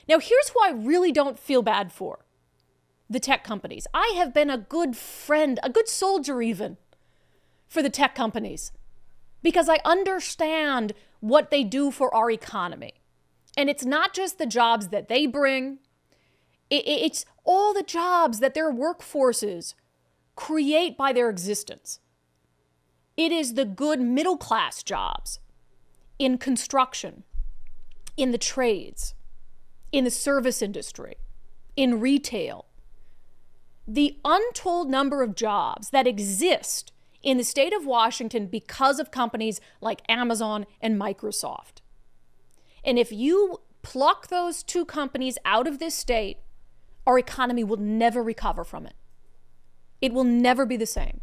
Now, here's who I really don't feel bad for the tech companies. I have been a good friend, a good soldier even, for the tech companies because I understand what they do for our economy. And it's not just the jobs that they bring, it's all the jobs that their workforces create by their existence. It is the good middle class jobs in construction, in the trades, in the service industry, in retail. The untold number of jobs that exist in the state of Washington because of companies like Amazon and Microsoft. And if you pluck those two companies out of this state, our economy will never recover from it. It will never be the same.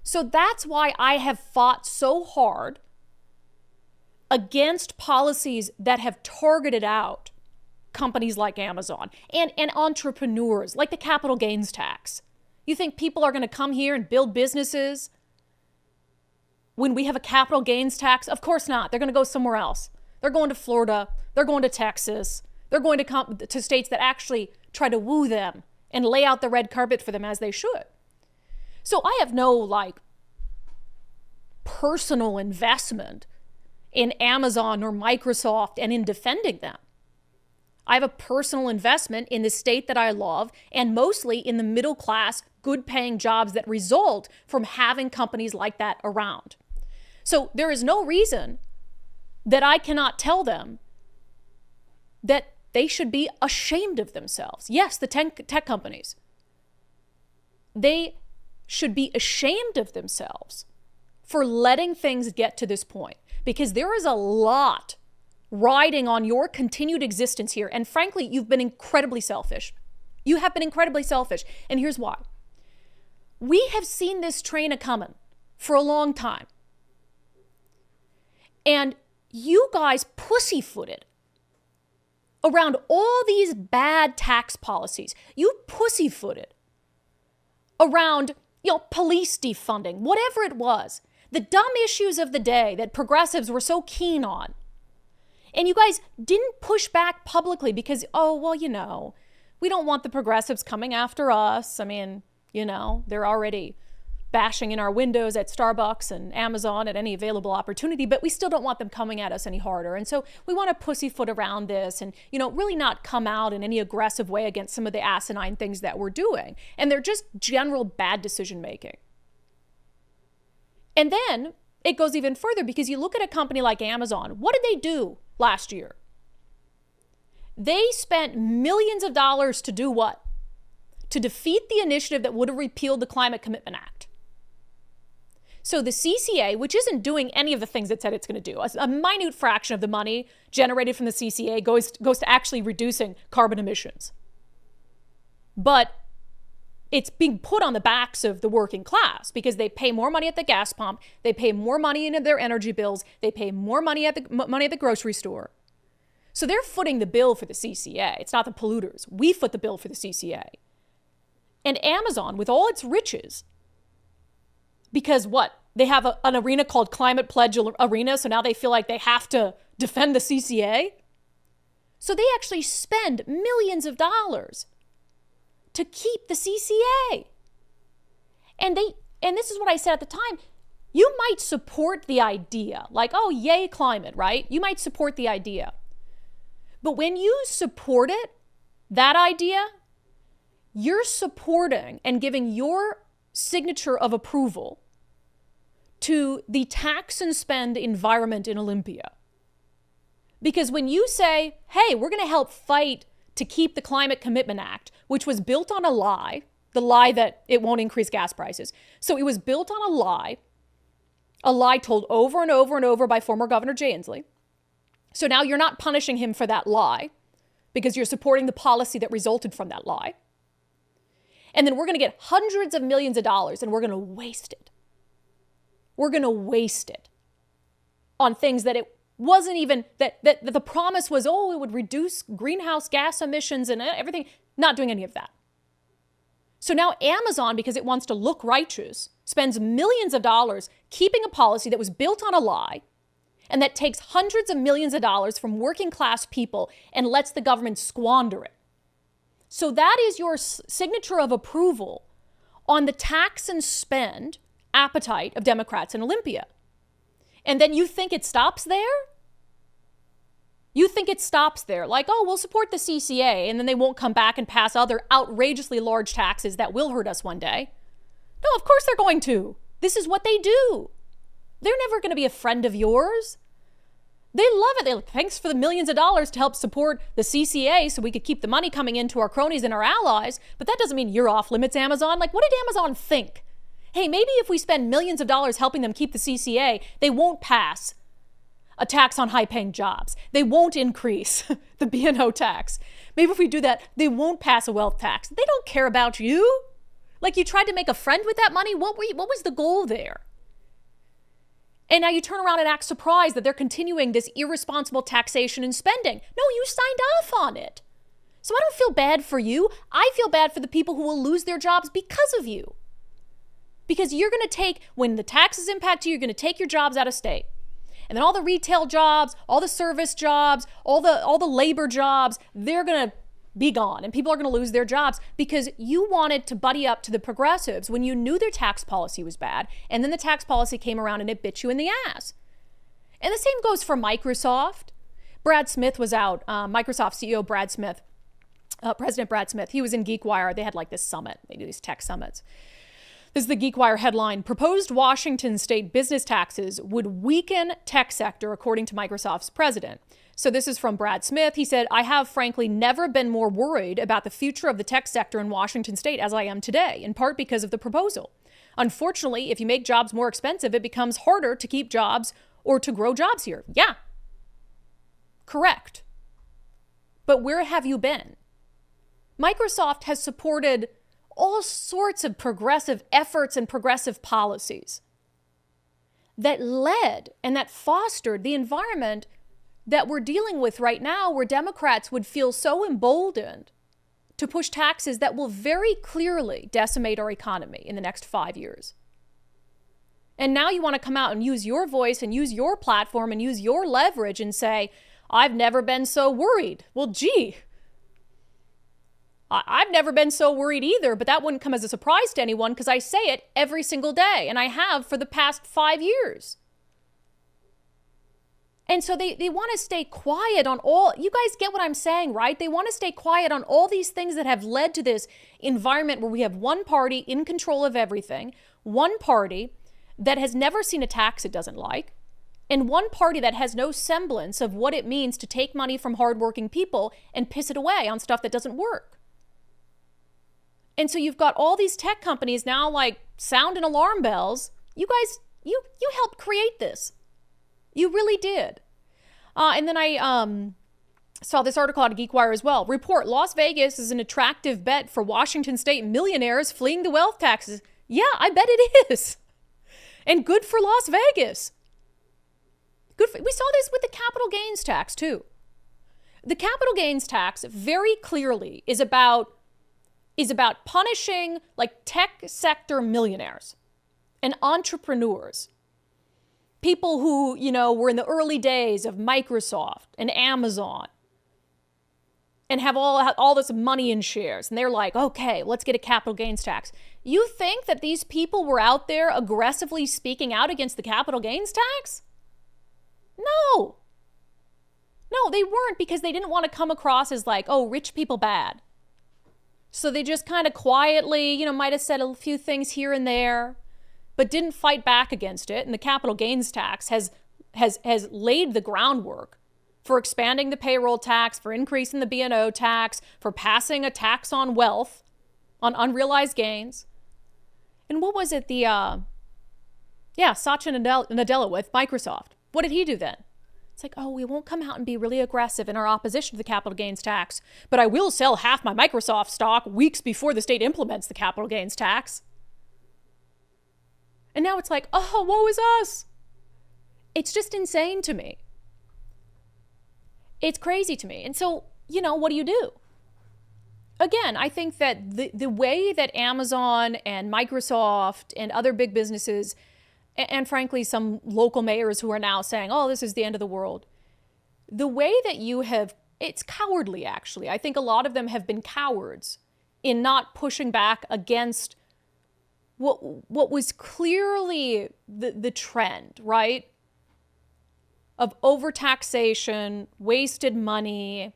So that's why I have fought so hard against policies that have targeted out companies like Amazon and entrepreneurs, like the capital gains tax. You think people are going to come here and build businesses when we have a capital gains tax? Of course not. They're going to go somewhere else. They're going to Florida. They're going to Texas. They're going to come to states that actually try to woo them and lay out the red carpet for them as they should. So I have no personal investment in Amazon or Microsoft and in defending them. I have a personal investment in the state that I love and mostly in the middle class, good paying jobs that result from having companies like that around. So there is no reason that I cannot tell them that they should be ashamed of themselves. Yes, the tech companies. They should be ashamed of themselves for letting things get to this point, because there is a lot riding on your continued existence here. And frankly, you've been incredibly selfish. You have been incredibly selfish. And here's why. We have seen this train a-coming for a long time. And you guys pussyfooted around all these bad tax policies. You pussyfooted around, police defunding, whatever it was, the dumb issues of the day that progressives were so keen on. And you guys didn't push back publicly because, we don't want the progressives coming after us. I mean, they're already bashing in our windows at Starbucks and Amazon at any available opportunity, but we still don't want them coming at us any harder. And so we want to pussyfoot around this and, really not come out in any aggressive way against some of the asinine things that we're doing. And they're just general bad decision making. And then it goes even further because you look at a company like Amazon. What did they do last year? They spent millions of dollars to do what? To defeat the initiative that would have repealed the Climate Commitment Act. So the CCA, which isn't doing any of the things it said it's going to do, a minute fraction of the money generated from the CCA goes to actually reducing carbon emissions. But it's being put on the backs of the working class because they pay more money at the gas pump, they pay more money into their energy bills, they pay more money at the grocery store. So they're footing the bill for the CCA. It's not the polluters. We foot the bill for the CCA. And Amazon, with all its riches, because what? They have an arena called Climate Pledge Arena, so now they feel like they have to defend the CCA. So they actually spend millions of dollars to keep the CCA. And this is what I said at the time, you might support the idea, like, oh, yay, climate, right? You might support the idea. But when you support it, that idea, you're supporting and giving your signature of approval to the tax and spend environment in Olympia. Because when you say, hey, we're going to help fight to keep the Climate Commitment Act, which was built on a lie, the lie that it won't increase gas prices. So it was built on a lie told over and over and over by former Governor Jay Inslee. So now you're not punishing him for that lie because you're supporting the policy that resulted from that lie. And then we're going to get hundreds of millions of dollars and we're going to waste it. We're going to waste it on things that it wasn't even, that the promise was, oh, it would reduce greenhouse gas emissions and everything. Not doing any of that. So now Amazon, because it wants to look righteous, spends millions of dollars keeping a policy that was built on a lie and that takes hundreds of millions of dollars from working class people and lets the government squander it. So that is your signature of approval on the tax and spend appetite of Democrats in Olympia. And then you think it stops there? You think it stops there, like, oh, we'll support the CCA, and then they won't come back and pass other outrageously large taxes that will hurt us one day. No, of course they're going to. This is what they do. They're never going to be a friend of yours. They love it. They're like, thanks for the millions of dollars to help support the CCA so we could keep the money coming into our cronies and our allies. But that doesn't mean you're off limits, Amazon. Like, what did Amazon think? Hey, maybe if we spend millions of dollars helping them keep the CCA, they won't pass a tax on high-paying jobs. They won't increase the B&O tax. Maybe if we do that, they won't pass a wealth tax. They don't care about you. Like, you tried to make a friend with that money? What was the goal there? And now you turn around and act surprised that they're continuing this irresponsible taxation and spending. No, you signed off on it. So I don't feel bad for you. I feel bad for the people who will lose their jobs because of you. Because you're going to take, when the taxes impact you, you're going to take your jobs out of state. And then all the retail jobs, all the service jobs, all the labor jobs, they're going to be gone. And people are going to lose their jobs because you wanted to buddy up to the progressives when you knew their tax policy was bad. And then the tax policy came around and it bit you in the ass. And the same goes for Microsoft. Brad Smith was out, Microsoft CEO Brad Smith, President Brad Smith. He was in GeekWire. They had like this summit. They do these tech summits. This is the GeekWire headline. Proposed Washington state business taxes would weaken tech sector, according to Microsoft's president. So this is from Brad Smith. He said, I have frankly never been more worried about the future of the tech sector in Washington state as I am today, in part because of the proposal. Unfortunately, if you make jobs more expensive, it becomes harder to keep jobs or to grow jobs here. Yeah, correct. But where have you been? Microsoft has supported all sorts of progressive efforts and progressive policies that led and that fostered the environment that we're dealing with right now, where Democrats would feel so emboldened to push taxes that will very clearly decimate our economy in the next 5 years. And now you want to come out and use your voice and use your platform and use your leverage and say, I've never been so worried. Well, gee, I've never been so worried either, but that wouldn't come as a surprise to anyone because I say it every single day, and I have for the past 5 years. And so they want to stay quiet on all, you guys get what I'm saying, right? They want to stay quiet on all these things that have led to this environment where we have one party in control of everything, one party that has never seen a tax it doesn't like, and one party that has no semblance of what it means to take money from hardworking people and piss it away on stuff that doesn't work. And so you've got all these tech companies now like sounding alarm bells. You guys, you helped create this. You really did. And then I saw this article out of GeekWire as well. Report, Las Vegas is an attractive bet for Washington state millionaires fleeing the wealth taxes. Yeah, I bet it is. And good for Las Vegas. We saw this with the capital gains tax too. The capital gains tax very clearly is about punishing like tech sector millionaires and entrepreneurs. People who, were in the early days of Microsoft and Amazon and have all this money in shares. And they're like, okay, let's get a capital gains tax. You think that these people were out there aggressively speaking out against the capital gains tax? No. No, they weren't, because they didn't want to come across as like, oh, rich people bad. So they just kind of quietly, might have said a few things here and there, but didn't fight back against it. And the capital gains tax has laid the groundwork for expanding the payroll tax, for increasing the B&O tax, for passing a tax on wealth, on unrealized gains. And what was it? Satya Nadella with Microsoft. What did he do then? It's like, oh, we won't come out and be really aggressive in our opposition to the capital gains tax, but I will sell half my Microsoft stock weeks before the state implements the capital gains tax. And now it's like, oh, woe is us. It's just insane to me. It's crazy to me. And so, what do you do? Again, I think that the way that Amazon and Microsoft and other big businesses and frankly, some local mayors who are now saying, oh, this is the end of the world. The way that you have, it's cowardly, actually. I think a lot of them have been cowards in not pushing back against what was clearly the trend, right? Of overtaxation, wasted money,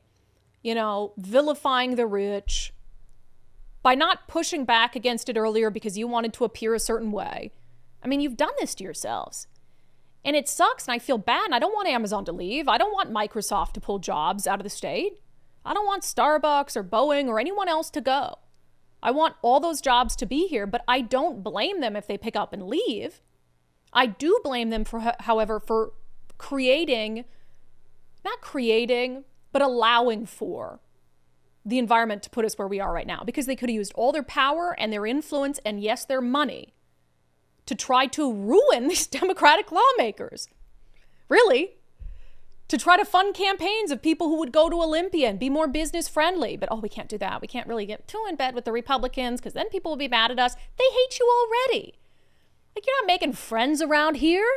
vilifying the rich. By not pushing back against it earlier because you wanted to appear a certain way. I mean, you've done this to yourselves. And it sucks, and I feel bad, and I don't want Amazon to leave. I don't want Microsoft to pull jobs out of the state. I don't want Starbucks or Boeing or anyone else to go. I want all those jobs to be here, but I don't blame them if they pick up and leave. I do blame them, however, for not creating, but allowing for the environment to put us where we are right now, because they could have used all their power and their influence and, yes, their money to try to ruin these Democratic lawmakers. Really? To try to fund campaigns of people who would go to Olympia and be more business friendly. But, we can't do that. We can't really get too in bed with the Republicans because then people will be mad at us. They hate you already. Like, you're not making friends around here.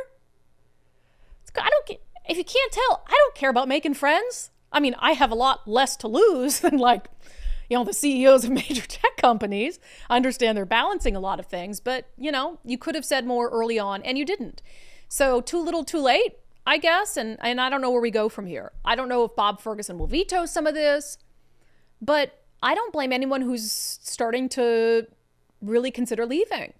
If you can't tell, I don't care about making friends. I mean, I have a lot less to lose than the CEOs of major tech companies. I understand they're balancing a lot of things, but you could have said more early on and you didn't. So too little, too late, I guess. And I don't know where we go from here. I don't know if Bob Ferguson will veto some of this, but I don't blame anyone who's starting to really consider leaving.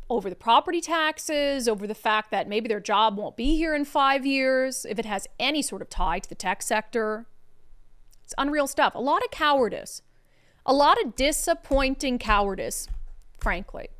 Over the property taxes, over the fact that maybe their job won't be here in 5 years, if it has any sort of tie to the tech sector. It's unreal stuff. A lot of cowardice. A lot of disappointing cowardice, frankly.